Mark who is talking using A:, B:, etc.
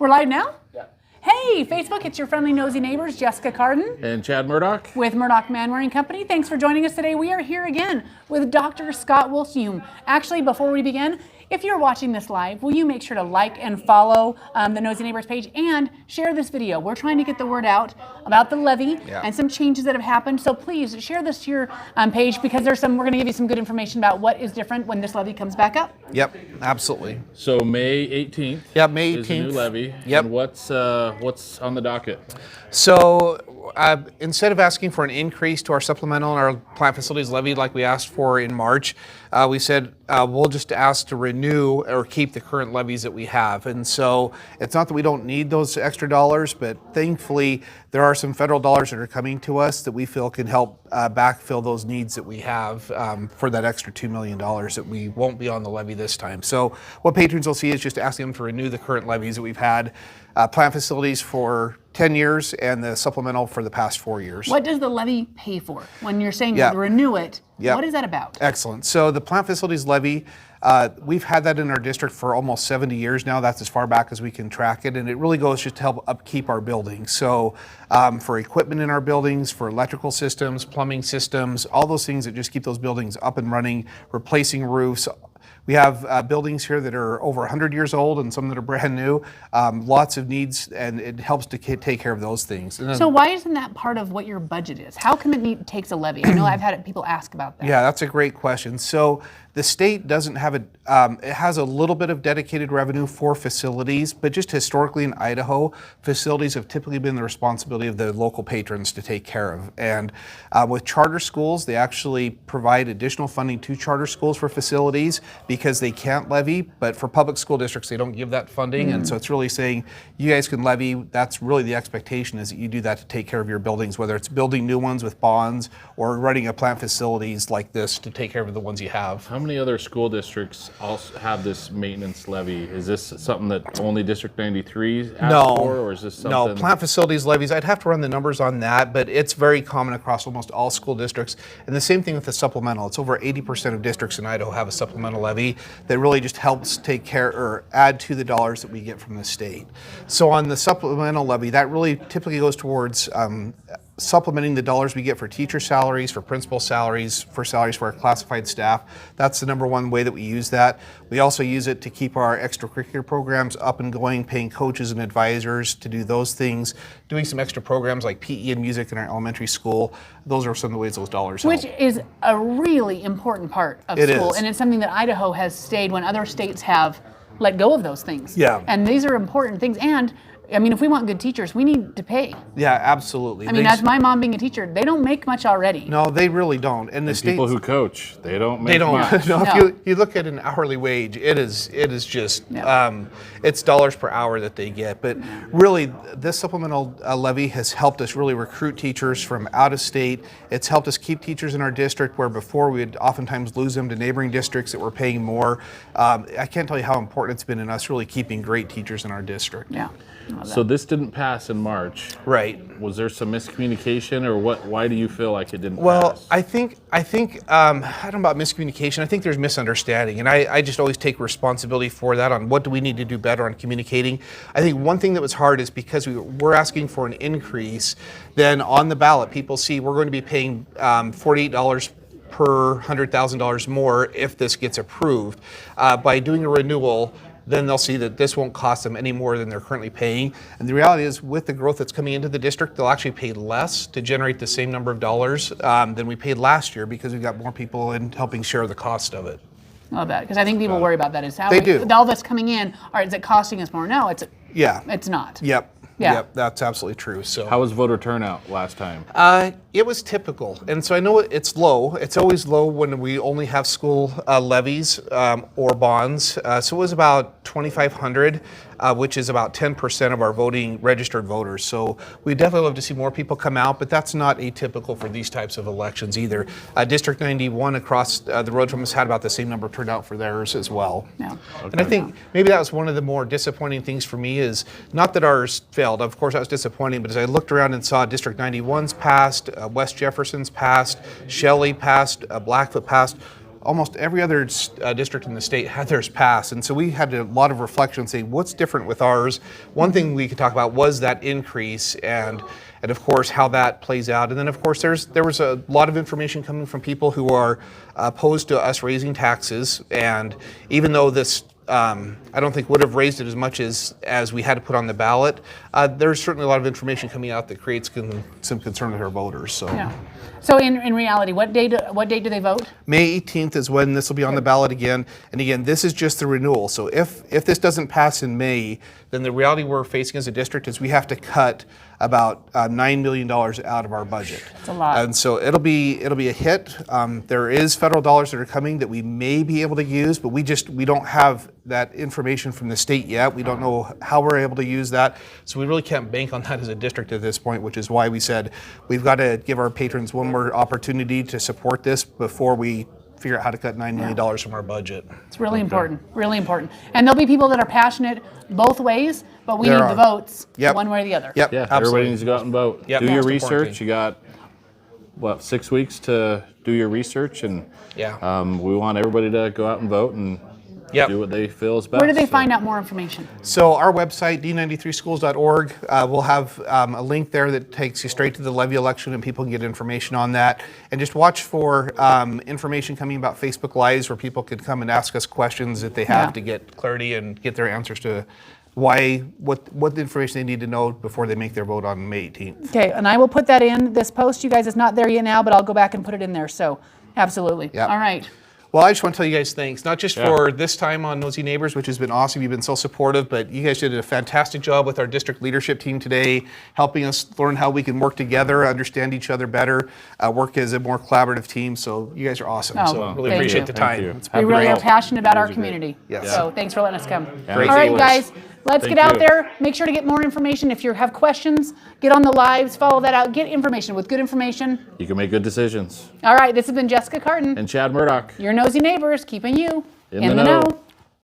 A: We're live now? Yeah. Hey, Facebook, it's your friendly nosy neighbors, Jessica Carden.
B: And Chad Murdock.
A: With Murdock Manwaring Company. Thanks for joining us today. We are here again with Dr. Scott Woolstenhulme. Actually, before we begin, if you're watching this live, will you make sure to like and follow the Nosy Neighbors page and share this video. We're trying to get the word out about the levy and some changes that have happened. So please share this to your page because we're going to give you some good information about what is different when this levy comes back up.
C: Yep, absolutely.
B: So May 18th
C: May 18th.
B: is a new levy.
C: Yep.
B: And what's on the docket?
C: So instead of asking for an increase to our supplemental and our plant facilities levy like we asked for in March, we said we'll just ask to renew or keep the current levies that we have. And so it's not that we don't need those extra dollars, but thankfully there are some federal dollars that are coming to us that we feel can help backfill those needs that we have for that extra $2 million that we won't be on the levy this time. So what patrons will see is just asking them to renew the current levies that we've had, plant facilities for 10 years and the supplemental for the past 4 years.
A: What does the levy pay for? When you're saying you renew it, what is that about?
C: Excellent. So the plant facilities levy, we've had that in our district for almost 70 years now. That's as far back as we can track it. And it really goes just to help upkeep our buildings. So for equipment in our buildings, for electrical systems, plumbing systems, all those things that just keep those buildings up and running, replacing roofs. We have buildings here that are over 100 years old and some that are brand new. Lots of needs, and it helps to take care of those things.
A: So why isn't that part of what your budget is? How come it takes a levy? I know I've had people ask about that.
C: Yeah, that's a great question. So the state doesn't have it has a little bit of dedicated revenue for facilities, but just historically in Idaho, facilities have typically been the responsibility of the local patrons to take care of. And with charter schools, they actually provide additional funding to charter schools for facilities because they can't levy, but for public school districts, they don't give that funding. And so it's really saying, you guys can levy. That's really the expectation, is that you do that to take care of your buildings, whether it's building new ones with bonds or running a plant facilities like this to take care of the ones you have.
B: How many other school districts also have this maintenance levy? Is this something that only District 93 asks for, or is this something?
C: No, plant facilities levies, I'd have to run the numbers on that, but it's very common across almost all school districts. And the same thing with the supplemental. It's over 80% of districts in Idaho have a supplemental levy that really just helps take care or add to the dollars that we get from the state. So on the supplemental levy, that really typically goes towards supplementing the dollars we get for teacher salaries, for principal salaries, for our classified staff. That's the number one way that we use that. We also use it to keep our extracurricular programs up and going, paying coaches and advisors to do those things, doing some extra programs like PE and music in our elementary school. Those are some of the ways those dollars help.
A: Which is a really important part of school. And it's something that Idaho has stayed when other states have let go of those things.
C: Yeah.
A: And these are important things. And I mean, if we want good teachers, we need to pay.
C: Yeah, absolutely.
A: I mean, as my mom being a teacher, they don't make much already.
C: No, they really don't. And the states,
B: people who coach, they don't make much.
C: No. If you look at an hourly wage, it is just it's dollars per hour that they get. But really, this supplemental levy has helped us really recruit teachers from out of state. It's helped us keep teachers in our district where before we would oftentimes lose them to neighboring districts that were paying more. I can't tell you how important it's been in us really keeping great teachers in our district.
A: Yeah.
B: So this didn't pass in March.
C: Right.
B: Was there some miscommunication, or what? Why do you feel like it didn't pass?
C: Well, I think I don't know about miscommunication. I think there's misunderstanding, and I just always take responsibility for that on what do we need to do better on communicating. I think one thing that was hard is because we're asking for an increase, then on the ballot people see we're going to be paying $48 per $100,000 more if this gets approved. By doing a renewal, then they'll see that this won't cost them any more than they're currently paying. And the reality is, with the growth that's coming into the district, they'll actually pay less to generate the same number of dollars than we paid last year because we've got more people in helping share the cost of it.
A: Love that, because I think people worry about that. Is how
C: they do.
A: All this coming in, or is it costing us more? No, it's not.
C: Yep.
A: Yeah.
C: Yep, that's absolutely true. So
B: how was voter turnout last time?
C: It was typical, and so I know it's low. It's always low when we only have school levies or bonds. So it was about 2,500, which is about 10% of our registered voters. So we definitely love to see more people come out, but that's not atypical for these types of elections either. District 91 across the road from us had about the same number of turnout for theirs as well.
A: Yeah.
C: Okay. And I think maybe that was one of the more disappointing things for me is not that ours failed. Of course, that was disappointing, but as I looked around and saw District 91's passed, West Jefferson's passed, Shelley passed, Blackfoot passed, almost every other district in the state had theirs passed. And so we had a lot of reflection saying, what's different with ours? One thing we could talk about was that increase and of course how that plays out. And then of course there was a lot of information coming from people who are opposed to us raising taxes. And even though this I don't think would have raised it as much as we had to put on the ballot, there's certainly a lot of information coming out that creates some concern with our voters. So.
A: Yeah. So in reality, what day do they vote?
C: May 18th is when this will be on the ballot again. And again, this is just the renewal. So if this doesn't pass in May, then the reality we're facing as a district is we have to cut about $9 million out of our budget.
A: That's a lot.
C: And so it'll be a hit. There is federal dollars that are coming that we may be able to use, but we don't have that information from the state yet. We don't know how we're able to use that. So we really can't bank on that as a district at this point, which is why we said we've got to give our patrons one more opportunity to support this before we figure out how to cut $9 million from our budget.
A: It's really important, really important. And there'll be people that are passionate both ways, but we need the votes one way or the other.
C: Yep,
B: Yeah,
C: absolutely.
B: everybody needs to go out and vote.
C: Yep.
B: Do your
C: Most
B: research.
C: important.
B: You got, what, 6 weeks to do your research, and we want everybody to go out and vote and do what they feel is best.
A: Where do they find out more information?
C: So our website, d93schools.org, we'll have a link there that takes you straight to the levy election, and people can get information on that. And just watch for information coming about Facebook Lives where people could come and ask us questions that they have to get clarity and get their answers to what the information they need to know before they make their vote on May 18th.
A: Okay, and I will put that in this post. You guys, it's not there yet now, but I'll go back and put it in there. So absolutely.
C: Yep.
A: All right.
C: Well, I just want to tell you guys thanks, not just for this time on Nosy Neighbors, which has been awesome. You've been so supportive, but you guys did a fantastic job with our district leadership team today, helping us learn how we can work together, understand each other better, work as a more collaborative team. So you guys are awesome.
A: Oh,
C: So really
A: thank
C: appreciate
A: you.
C: the
B: Thank
C: time.
B: you.
C: It's
A: We
C: been
A: really
C: great.
A: are passionate about our
B: Those are
A: community.
C: Yes.
A: So thanks for letting us come.
C: Great.
A: All right,
C: Thank
A: guys, let's
B: Thank
A: get out
B: you.
A: there. Make sure to get more information. If you have questions, get on the lives, follow that out. Get information. With good information.
B: You can make good decisions.
A: All right, this has been Jessica Carton.
B: And Chad Murdock.
A: Your nosy neighbors, keeping you
B: In the know.